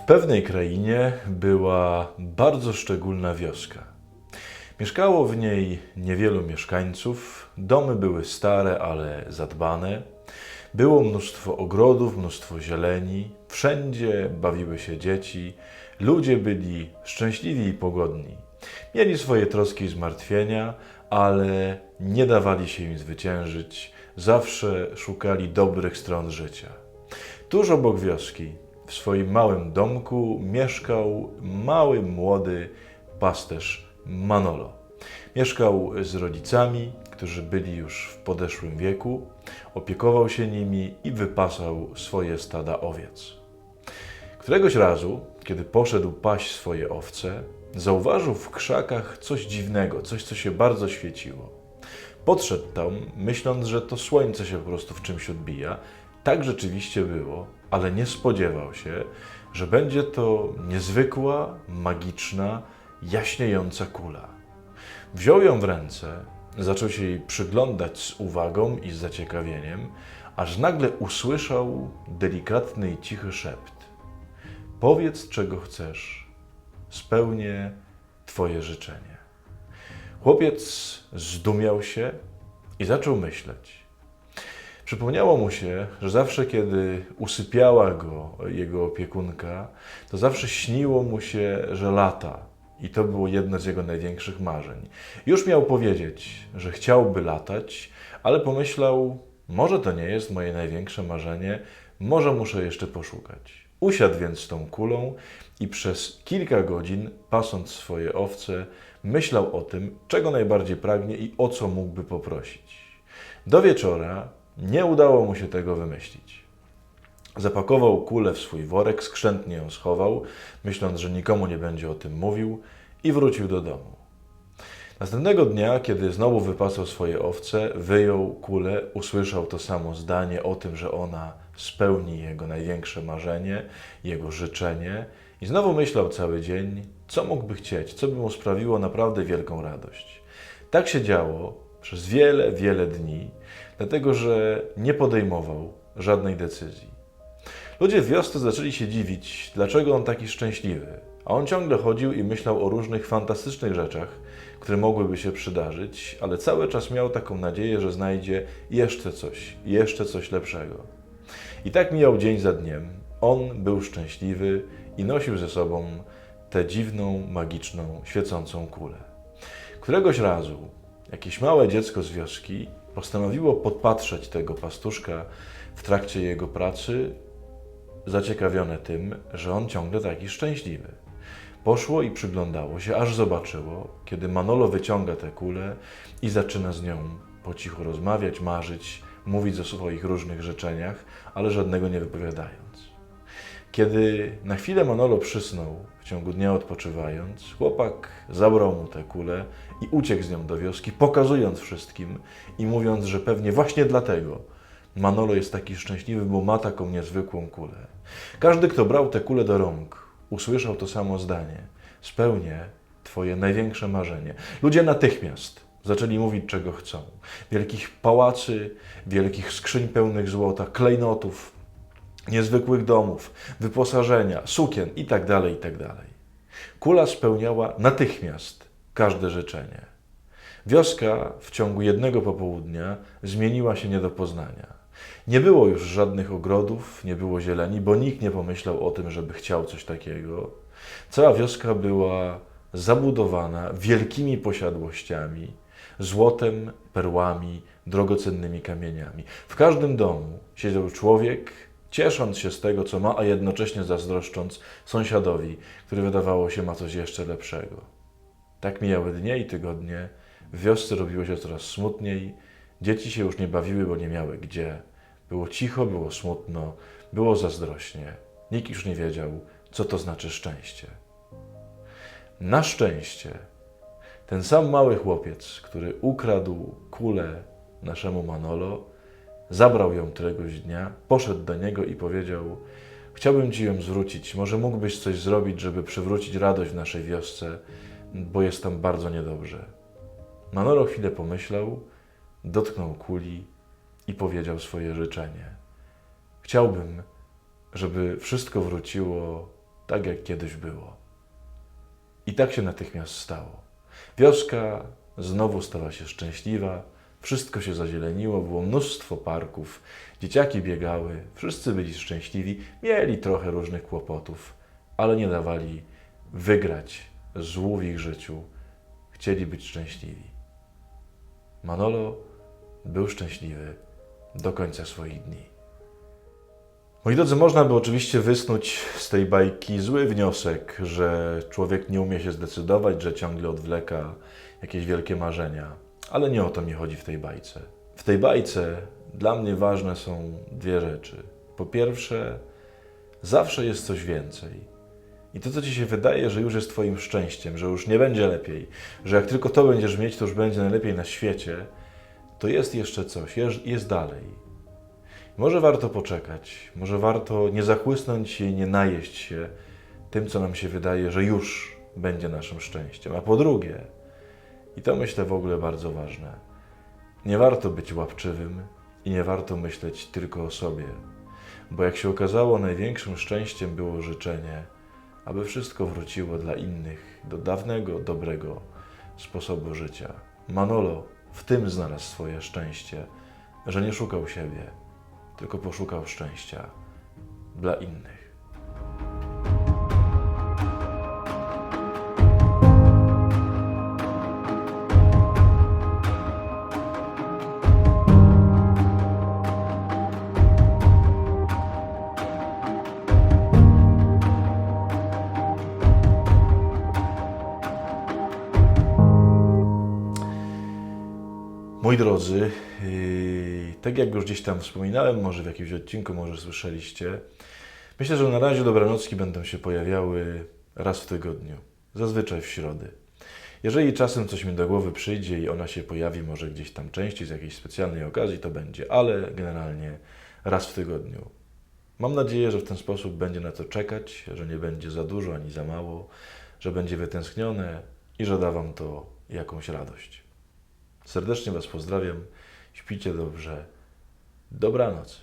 pewnej krainie była bardzo szczególna wioska. Mieszkało w niej niewielu mieszkańców, domy były stare, ale zadbane. Było mnóstwo ogrodów, mnóstwo zieleni, wszędzie bawiły się dzieci, ludzie byli szczęśliwi i pogodni. Mieli swoje troski i zmartwienia, ale nie dawali się im zwyciężyć, zawsze szukali dobrych stron życia. Tuż obok wioski, w swoim małym domku, mieszkał mały, młody pasterz Manolo. Mieszkał z rodzicami, którzy byli już w podeszłym wieku, opiekował się nimi i wypasał swoje stada owiec. Któregoś razu, kiedy poszedł paść swoje owce, zauważył w krzakach coś dziwnego, coś, co się bardzo świeciło. Podszedł tam, myśląc, że to słońce się po prostu w czymś odbija. Tak rzeczywiście było, ale nie spodziewał się, że będzie to niezwykła, magiczna, jaśniejąca kula. Wziął ją w ręce, zaczął się jej przyglądać z uwagą i z zaciekawieniem, aż nagle usłyszał delikatny i cichy szept. Powiedz, czego chcesz, spełnię Twoje życzenie. Chłopiec zdumiał się i zaczął myśleć. Przypomniało mu się, że zawsze, kiedy usypiała go jego opiekunka, to zawsze śniło mu się, że lata. I to było jedno z jego największych marzeń. Już miał powiedzieć, że chciałby latać, ale pomyślał, może to nie jest moje największe marzenie, może muszę jeszcze poszukać. Usiadł więc z tą kulą i przez kilka godzin, pasąc swoje owce, myślał o tym, czego najbardziej pragnie i o co mógłby poprosić. Do wieczora nie udało mu się tego wymyślić. Zapakował kulę w swój worek, skrzętnie ją schował, myśląc, że nikomu nie będzie o tym mówił, i wrócił do domu. Następnego dnia, kiedy znowu wypasał swoje owce, wyjął kulę, usłyszał to samo zdanie o tym, że ona spełni jego największe marzenie, jego życzenie, i znowu myślał cały dzień, co mógłby chcieć, co by mu sprawiło naprawdę wielką radość. Tak się działo przez wiele, wiele dni, dlatego że nie podejmował żadnej decyzji. Ludzie w wiosce zaczęli się dziwić, dlaczego on taki szczęśliwy, a on ciągle chodził i myślał o różnych fantastycznych rzeczach, które mogłyby się przydarzyć, ale cały czas miał taką nadzieję, że znajdzie jeszcze coś lepszego. I tak mijał dzień za dniem. On był szczęśliwy i nosił ze sobą tę dziwną, magiczną, świecącą kulę. Któregoś razu jakieś małe dziecko z wioski postanowiło podpatrzeć tego pastuszka w trakcie jego pracy, zaciekawione tym, że on ciągle taki szczęśliwy. Poszło i przyglądało się, aż zobaczyło, kiedy Manolo wyciąga tę kulę i zaczyna z nią po cichu rozmawiać, marzyć, mówić o swoich różnych życzeniach, ale żadnego nie wypowiadając. Kiedy na chwilę Manolo przysnął, w ciągu dnia odpoczywając, chłopak zabrał mu tę kulę i uciekł z nią do wioski, pokazując wszystkim i mówiąc, że pewnie właśnie dlatego Manolo jest taki szczęśliwy, bo ma taką niezwykłą kulę. Każdy, kto brał tę kulę do rąk, usłyszał to samo zdanie. Spełnię Twoje największe marzenie. Ludzie natychmiast zaczęli mówić, czego chcą. Wielkich pałacy, wielkich skrzyń pełnych złota, klejnotów, niezwykłych domów, wyposażenia, sukien itd., itd. Kula spełniała natychmiast każde życzenie. Wioska w ciągu jednego popołudnia zmieniła się nie do poznania. Nie było już żadnych ogrodów, nie było zieleni, bo nikt nie pomyślał o tym, żeby chciał coś takiego. Cała wioska była zabudowana wielkimi posiadłościami, złotem, perłami, drogocennymi kamieniami. W każdym domu siedział człowiek, ciesząc się z tego, co ma, a jednocześnie zazdroszcząc sąsiadowi, który wydawało się ma coś jeszcze lepszego. Tak mijały dnie i tygodnie, w wiosce robiło się coraz smutniej, dzieci się już nie bawiły, bo nie miały gdzie. Było cicho, było smutno, było zazdrośnie. Nikt już nie wiedział, co to znaczy szczęście. Na szczęście ten sam mały chłopiec, który ukradł kulę naszemu Manolo, zabrał ją któregoś dnia, poszedł do niego i powiedział: chciałbym Ci ją zwrócić, może mógłbyś coś zrobić, żeby przywrócić radość w naszej wiosce, bo jest tam bardzo niedobrze. Manolo chwilę pomyślał, dotknął kuli i powiedział swoje życzenie. Chciałbym, żeby wszystko wróciło tak jak kiedyś było. I tak się natychmiast stało. Wioska znowu stała się szczęśliwa, wszystko się zazieleniło, było mnóstwo parków, dzieciaki biegały, wszyscy byli szczęśliwi, mieli trochę różnych kłopotów, ale nie dawali wygrać złu w ich życiu, chcieli być szczęśliwi. Manolo był szczęśliwy do końca swoich dni. Moi drodzy, można by oczywiście wysnuć z tej bajki zły wniosek, że człowiek nie umie się zdecydować, że ciągle odwleka jakieś wielkie marzenia. Ale nie o to mi chodzi w tej bajce. W tej bajce dla mnie ważne są dwie rzeczy. Po pierwsze, zawsze jest coś więcej. I to, co ci się wydaje, że już jest twoim szczęściem, że już nie będzie lepiej, że jak tylko to będziesz mieć, to już będzie najlepiej na świecie, to jest jeszcze coś, jest dalej. Może warto poczekać, może warto nie zachłysnąć się i nie najeść się tym, co nam się wydaje, że już będzie naszym szczęściem. A po drugie, i to myślę w ogóle bardzo ważne, nie warto być łapczywym i nie warto myśleć tylko o sobie, bo jak się okazało, największym szczęściem było życzenie, aby wszystko wróciło dla innych do dawnego, dobrego sposobu życia. Manolo w tym znalazł swoje szczęście, że nie szukał siebie, tylko poszukał szczęścia dla innych. Moi drodzy, tak jak już gdzieś tam wspominałem, może w jakimś odcinku, może słyszeliście, myślę, że na razie dobranocki będą się pojawiały raz w tygodniu, zazwyczaj w środy. Jeżeli czasem coś mi do głowy przyjdzie i ona się pojawi może gdzieś tam częściej z jakiejś specjalnej okazji, to będzie, ale generalnie raz w tygodniu. Mam nadzieję, że w ten sposób będzie na to czekać, że nie będzie za dużo ani za mało, że będzie wytęsknione i że da Wam to jakąś radość. Serdecznie Was pozdrawiam, śpijcie dobrze, dobranoc.